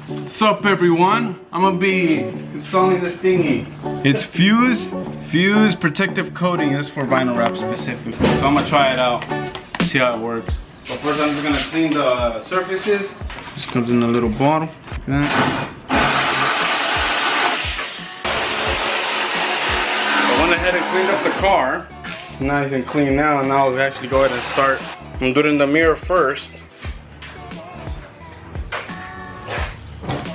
What's up, everyone? I'm gonna be installing this thingy. It's Fuse protective coating. It's for vinyl wrap specifically. So I'm gonna try it out, see how it works. But first I'm just gonna clean the surfaces. This comes in a little bottle. Like that. I went ahead and cleaned up the car. It's nice and clean now, and now I'll actually go ahead and start. I'm doing it in the mirror first.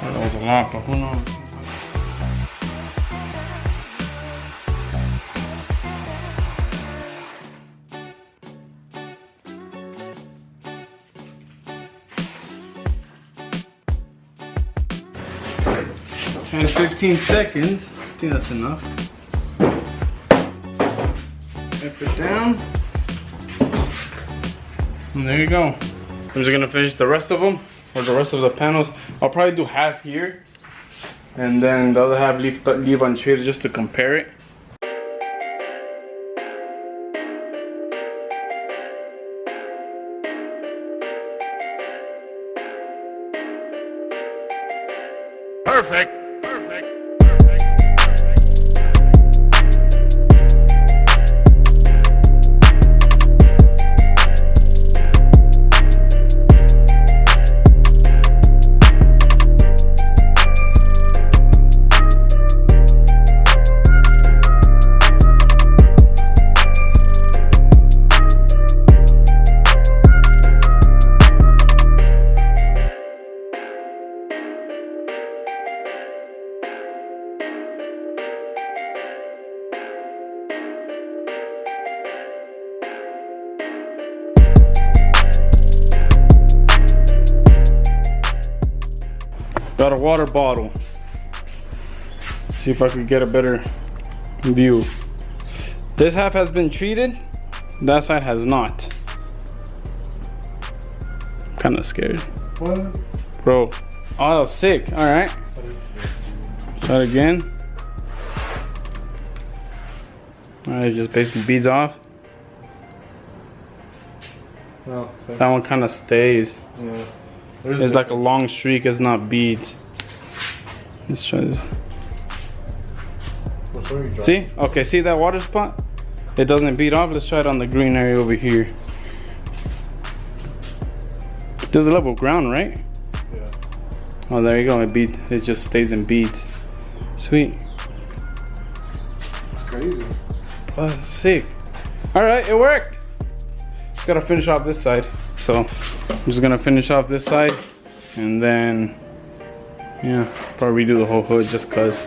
That was a lot, but who knows? And 15 seconds. I think that's enough. Flip it down. And there you go. I'm just gonna finish the rest of them, or the rest of the panels. I'll probably do half here, and then the other half leave untreated just to compare it. Perfect. Got a water bottle. See if I could get a better view. This half has been treated, that side has not. I'm kind of scared. What? Bro, oh, that was sick. All right. Try it again. All right, just basically beads off. No, That one kind of stays. yeah. It's like a long streak, it's not beads. Let's try this. See? Okay, see that water spot? It doesn't bead off. Let's try it on the green area over here. There's a level ground, right? Yeah. Oh, there you go. It just stays in beads. Sweet. It's crazy. Oh, that's sick. All right, it worked. Just gotta finish off this side. So I'm just gonna finish off this side, and then yeah, probably redo the whole hood just cause.